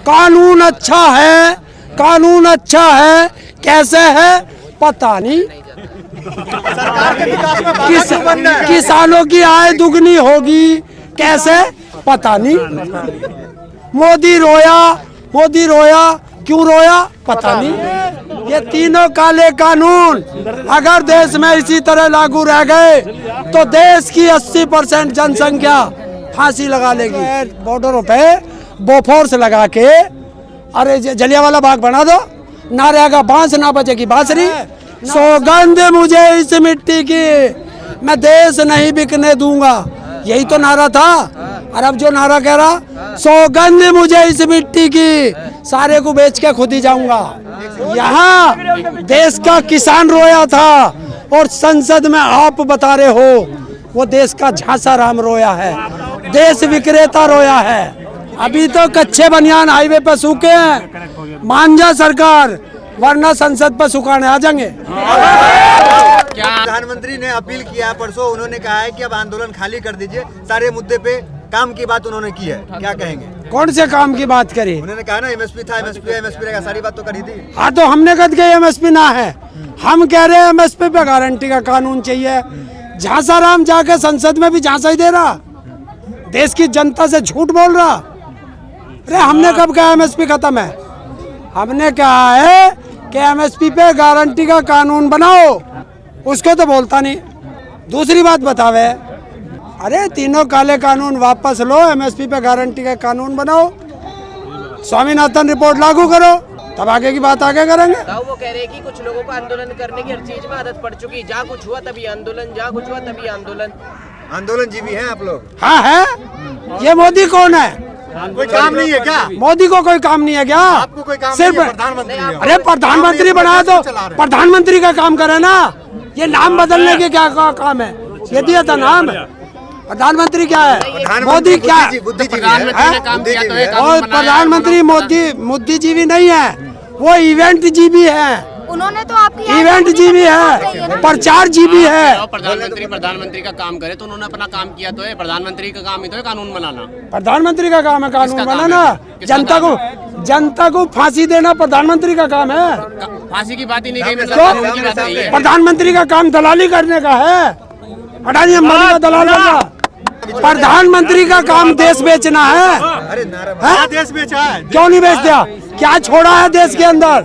कानून अच्छा है, कानून अच्छा है, कैसे है पता नहीं। किसानों की आय दुगनी होगी कैसे पता नहीं। मोदी रोया क्यों रोया पता नहीं। ये तीनों काले कानून अगर देश में इसी तरह लागू रह गए तो देश की 80% जनसंख्या फांसी लगा लेगी। बॉर्डरों पे बोफोर्स लगा के अरे जलियांवाला बाग बना दो, ना रहेगा बांस ना बचेगी बांसुरी। सौगंध मुझे इस मिट्टी की, मैं देश नहीं बिकने दूंगा, यही तो नारा था। और अब जो नारा कह रहा, सौगंध मुझे इस मिट्टी की, सारे को बेच के खुद ही जाऊंगा। यहाँ देश का किसान रोया था और संसद में आप बता रहे हो वो देश का झांसा राम रोया है, देश विक्रेता रोया है। अभी तो कच्चे बनियान हाईवे पे सूखे हैं, मान जा सरकार, वरना संसद पर सुखाने आ जाएंगे। क्या प्रधानमंत्री ने अपील किया परसों, उन्होंने कहा है कि अब आंदोलन खाली कर दीजिए, सारे मुद्दे पे काम की बात उन्होंने की है, क्या कहेंगे? कौन से काम की बात करी? उन्होंने कहा ना एमएसपी था, एमएसपी रहेगा, सारी बात तो करी थी। हाँ तो हमने कद के एमएसपी ना है, हम कह रहे हैं एमएसपी पे गारंटी का कानून चाहिए। झांसा राम जाके संसद में भी झांसा ही दे रहा, देश की जनता से झूठ बोल रहा। अरे हमने कब कहा एमएसपी खत्म है? हमने कहा है कि एमएसपी पे गारंटी का कानून बनाओ, उसको तो बोलता नहीं। दूसरी बात बतावे, अरे तीनों काले कानून वापस लो, एमएसपी पे गारंटी का कानून बनाओ, स्वामीनाथन रिपोर्ट लागू करो, तब आगे की बात आगे करेंगे। वो कह रहे हैं कि कुछ लोगों को आंदोलन करने की हर चीज में आदत पड़ चुकी, जहाँ कुछ हुआ तभी आंदोलन, जहाँ कुछ हुआ तभी आंदोलन। आंदोलन जीवी हैं आप लोग? हाँ है। ये मोदी कौन है? कोई काम नहीं है क्या? मोदी को कोई काम नहीं है क्या? आपको कोई काम सिर्फ नहीं है? प्रधानमंत्री है। अरे प्रधानमंत्री बना दो, प्रधानमंत्री का काम करे ना। ये नाम बदलने के क्या काम है? ये दिया था नाम, प्रधानमंत्री क्या है? मोदी क्या है? और प्रधानमंत्री मोदी बुद्धिजीवी नहीं है, वो इवेंट जीवी है। उन्होंने तो आपकी इवेंट जीवी है, प्रचार जीवी है। प्रधानमंत्री का काम करे तो उन्होंने अपना काम किया तो है। प्रधानमंत्री का काम ही तो है कानून बनाना। प्रधानमंत्री का काम है कानून बनाना। जनता को फांसी देना प्रधानमंत्री का काम है। फांसी की बात ही नहीं कही, प्रधानमंत्री का काम दलाली करने का है, अडानी अंबानी का दलाल का। प्रधानमंत्री का काम देश बेचना है। अरे देश बेचा है, क्यों नहीं बेच दिया? क्या छोड़ा है देश के अंदर?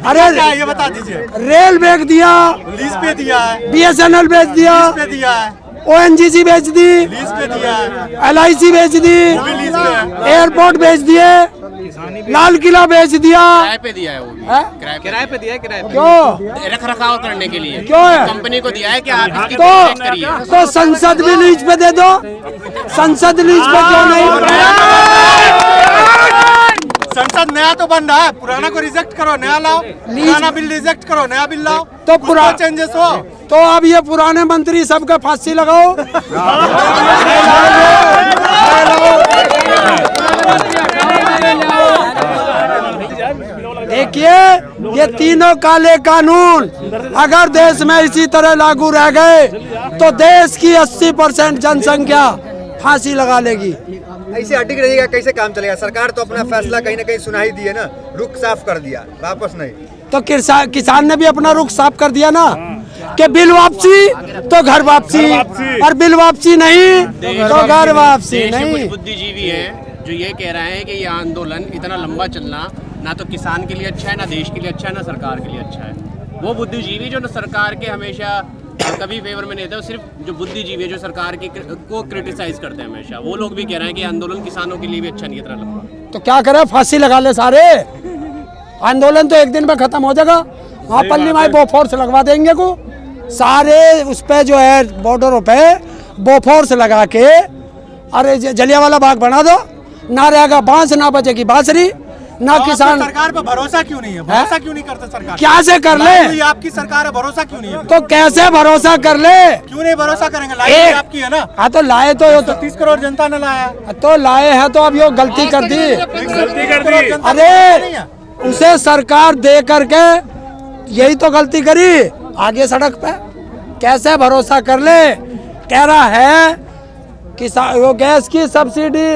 अरे ये बता दीजिए। रेल बेच दिया, लीज पे दिया है, BSNL बेच दिया, पे दिया है, ONGC बेच दी, लीज पे दिया है, LIC बेच दी, लीज पे है, एयरपोर्ट बेच दिए, लाल किला बेच दिया। किराए पे दिया है, वो भी किराए पे दिया है। किराए पे क्यों? रख रखाव करने के लिए क्यों है? कंपनी को दिया है कि आप इसकी टैक्स करिए। तो संसद भी लीज पे दे दो, संसद लीज पे क्यों नहीं? संसद नया तो बन रहा है, पुराना को रिजेक्ट करो, नया लाओ, पुराना बिल रिजेक्ट करो, नया बिल लाओ, तो पुराना चेंजेस हो। तो अब ये पुराने मंत्री सबका फांसी लगाओ। देखिए ये तीनों काले कानून अगर देश में इसी तरह लागू रह गए तो देश की 80% जनसंख्या फांसी लगा लेगी। ऐसे अटक रहिएगा कैसे काम चलेगा? सरकार तो अपना फैसला कहीं ना कहीं सुना ही दी है ना, रुख साफ कर दिया, वापस नहीं। तो किसान ने भी अपना रुख साफ कर दिया ना कि बिल वापसी तो घर वापसी, और बिल वापसी नहीं तो घर वापसी नहीं। कुछ बुद्धिजीवी हैं जो ये कह रहे हैं कि ये आंदोलन इतना लंबा चलना ना तो किसान के लिए अच्छा है, ना देश के लिए अच्छा है, ना सरकार के लिए अच्छा है। वो बुद्धिजीवी जो सरकार के हमेशा कभी फेवर में नहीं थे, सिर्फ जो बुद्धिजीवी है जो सरकार को क्रिटिसाइज करते हैं हमेशा, वो लोग भी कह रहे हैं कि आंदोलन किसानों के लिए भी अच्छा नहीं है इतना लंबा। तो क्या करे, फांसी लगा ले सारे, आंदोलन तो एक दिन में खत्म हो जाएगा। वहाँ पल्ली माई बोफोर्स लगवा देंगे को सारे उस पे जो है बॉर्डरों पे बोफोर्स लगा के अरे जलियांवाला बाग बना दो, ना रहेगा बांस ना बचेगी बांसुरी, ना किसान। सरकार पर भरोसा क्यों नहीं है? भरोसा क्यों नहीं करता सरकार? क्या से कर ले? ये आपकी सरकार है, भरोसा क्यों नहीं है? तो कैसे भरोसा कर ले? क्यों नहीं भरोसा करेंगे? लाए आपकी है ना। हाँ तो लाए तो 30 करोड़ जनता ने लाया, तो लाए हैं तो अब ये गलती कर दी। अरे उसे सरकार दे करके यही तो गलती करी, आगे सड़क पे कैसे भरोसा कर ले? कह रहा है कि वो गैस की सब्सिडी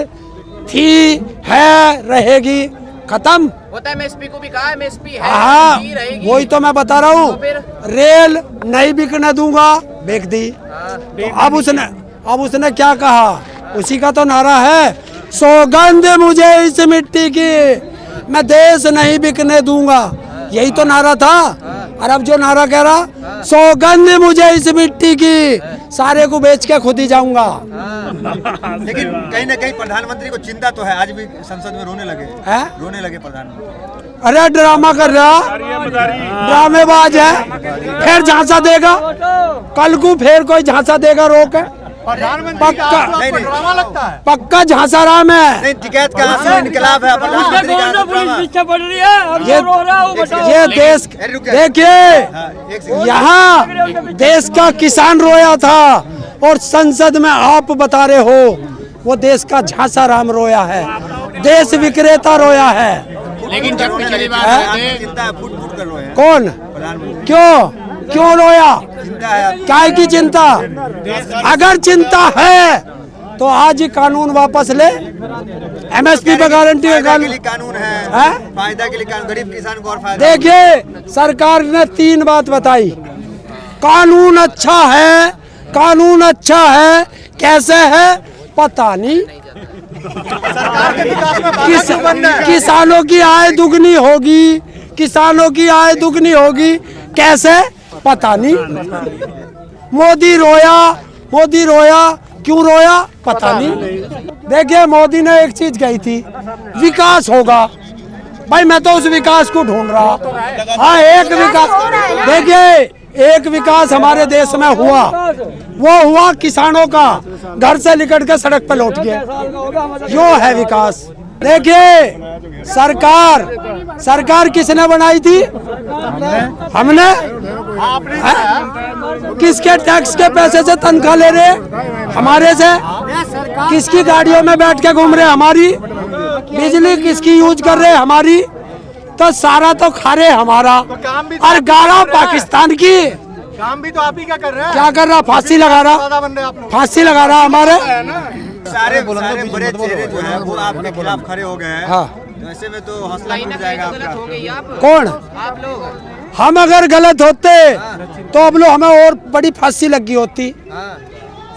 थी, है, रहेगी, खत्म। वो तो एमएसपी को भी कहा, एमएसपी है, हाँ, थी, रहेगी। वही तो मैं बता रहा हूँ। तो फिर? रेल नहीं बिकने दूंगा, बेच दी। तो अब उसने क्या कहा, उसी का तो नारा है, सौगंध मुझे इस मिट्टी की, मैं देश नहीं बिकने दूंगा, यही तो नारा था। और अब जो नारा कह रहा, सौगंध मुझे इस मिट्टी की, सारे को बेच के खुद ही जाऊंगा। लेकिन कहीं ना कहीं प्रधानमंत्री को चिंता तो है, आज भी संसद में रोने लगे हैं? रोने लगे प्रधानमंत्री। अरे ड्रामा कर रहा, ड्रामेबाज है, फिर झांसा देगा, कल को फिर कोई झांसा देगा, रोक है पक्का, ड्रामा लगता है, पक्का झांसा राम है। नहीं टिकैत का आंसू इनकलाब है, प्रधानमंत्री का आंसू ड्रामा। ये देश, देखिए यहाँ देश का किसान रोया था और संसद में आप बता रहे हो वो देश का झांसा राम रोया है, देश विक्रेता रोया है। लेकिन जब पिछली बार आपको चिंता है, फुट फुट कर रोए हैं कौन, प्रधानमंत्री, क्यों रोया, चिंता है, काय की चिंता? अगर चिंता है तो आज ही कानून वापस ले, एमएसपी पे गारंटी है फायदा के लिए कानून है, फायदा के लिए कानून, गरीब किसान को और फायदा। देखिए सरकार ने 3 बात बताई, कानून अच्छा है, कानून अच्छा है, कैसे है पता नहीं, किसानों की आय दुगनी होगी, किसानों की आय दुगनी होगी, कैसे पता नहीं। मोदी रोया, क्यों रोया पता नहीं। देखिए मोदी ने एक चीज कही थी, विकास होगा, भाई मैं तो उस विकास को ढूंढ रहा। हाँ एक विकास, देखिए एक विकास हमारे देश में हुआ, वो हुआ किसानों का, घर से निकल के सड़क पर लौट गए, यो है विकास। देखिए सरकार किसने बनाई थी, हमने। किसके टैक्स के पैसे से तनख्वाह ले रहे, हमारे से। किसकी गाड़ियों में बैठ के घूम रहे, हमारी। बिजली किसकी यूज कर रहे, हमारी। तो सारा तो खा रहे हमारा, और गाड़ा पाकिस्तान की। काम भी तो आप ही क्या कर रहे हैं, क्या कर रहा, फांसी लगा रहा हमारे। सारे बड़े चेहरे जो है वो आपके खिलाफ खड़े हो गए हैं। हाँ। तो ऐसे में तो हौसला टूट जाएगा आपका। हो गई आप, कौन, आप लोग। हम अगर गलत होते तो अब लोग हमें और बड़ी फांसी लगी होती।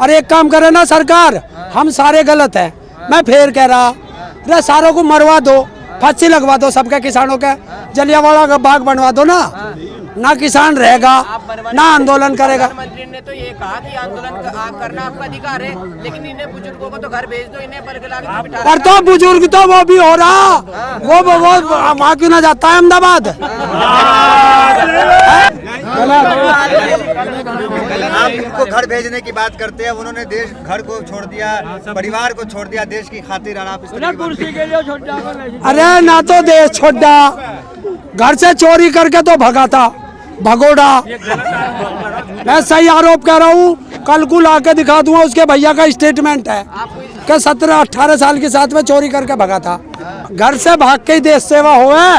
और एक काम करे ना सरकार, हम सारे गलत हैं, मैं फिर कह रहा, अरे सारों को मरवा दो, फांसी लगवा दो सबके किसानों के, जलियांवाला का बाग बनवा दो ना किसान रहेगा, ना आंदोलन करेगा। प्रधानमंत्री ने तो ये कहा कि आंदोलन करना आपका अधिकार है, लेकिन इन्हें बुजुर्गों को तो घर भेज दो, इन्हें बरगला के बिठा। पर तो बुजुर्ग तो वो भी हो रहा, वो वहाँ क्यों ना जाता है अहमदाबाद। आप इनको घर भेजने की बात करते हैं, उन्होंने देश घर को छोड़ दिया, परिवार को छोड़ दिया देश की खातिर, और आप इस तरह की बात। अरे ना तो देश छोड़ा, घर से चोरी करके तो भगा था, भगोड़ा। मैं सही आरोप कर रहा हूँ, कल को ला के दिखा दूंगा, उसके भैया का स्टेटमेंट है कि 17-18 साल के साथ में चोरी करके भगा था। घर से भाग के ही देश सेवा हुआ,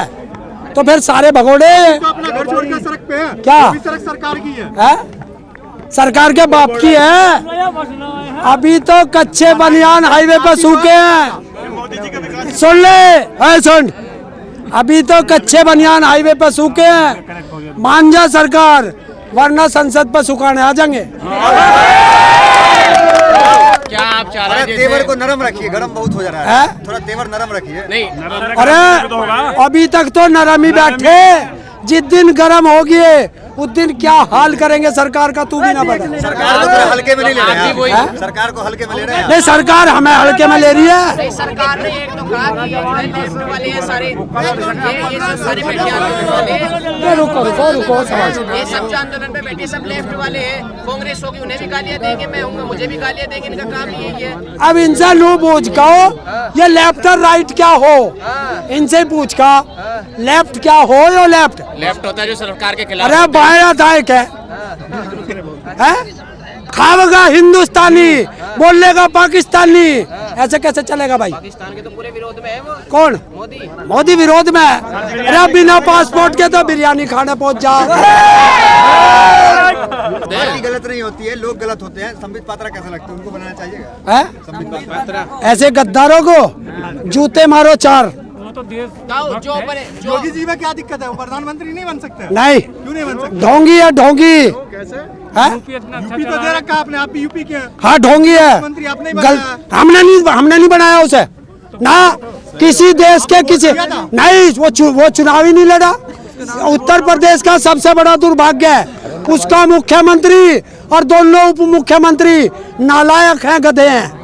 तो फिर सारे भगोड़े। अपना घर छोड़कर सड़क पे है, क्या सड़क सरकार की है? सरकार के बाप की है। अभी तो कच्चे बनियान हाईवे पर सूखे हैं, सुन ले, सुन, अभी तो कच्चे बनियान हाईवे पर सूखे हैं, मान जा सरकार, वरना संसद पर सुखाने आ जाएंगे। क्या आप चाह रहे हैं तेवर को नरम रखिए, गरम बहुत हो जा रहा है, थोड़ा तेवर नरम रखिए। नहीं, अरे अभी तक तो नरम ही बैठे, जिस दिन गरम होगी उस दिन क्या हाल करेंगे सरकार का, तू भी ना बता। सरकार को थोड़ा हल्के में नहीं ले रहे हैं, सरकार को हल्के में ले रहे हैं। नहीं सरकार हमें हल्के में ले रही है। नहीं, सरकार ने एक तो कहा कि ये लेफ्ट वाले हैं सारे, ये जो सारे बैठे आंदोलन वाले, रुको समझ। ये सब जो आंदोलन पे बैठे सब लेफ्ट वाले हैं, कांग्रेस होगी उन्हें भी गालियां देंगे, मैं हूँ मुझे भी गालियां देंगे, इनका काम ही यही है। अब इनसे लू पूछ कहो ये लेफ्ट और राइट क्या हो, इनसे पूछ का लेफ्ट क्या हो, यो लेफ्ट होता है जो सरकार के खिलाफ। अरे बाया दाएं क्या है? खाएगा हिंदुस्तानी, बोलेगा पाकिस्तानी, ऐसे कैसे चलेगा भाई? पाकिस्तान के तो पूरे विरोध में है वो कौन? मोदी। मोदी विरोध में है? अरे बिना पासपोर्ट के तो बिरयानी खाने पहुंच जाओ। पार्टी गलत नहीं होती है, लोग गलत होते हैं। संबित पात्रा कैसा लगता है, उनको बनाना चाहिए? है? संबित पात्रा ऐसे गद्दारों को जूते मारो 4। जो बने जो योगी जी में क्या दिक्कत है, वो प्रधानमंत्री नहीं बन सकते? नहीं, क्यों नहीं बन सकते? ढोंगी है, ढोंगी है। यूपी तो दे रखा आपने, आप भी यूपी के हैं। हाँ ढोंगी है, मंत्री आपने ही बनाया। हमने नहीं बनाया उसे ना, किसी देश के किसी नहीं, वो चुनाव ही नहीं लड़ा। उत्तर प्रदेश का सबसे बड़ा दुर्भाग्य है, उसका मुख्यमंत्री और दोनों उप मुख्यमंत्री नालायक हैं, गधे हैं।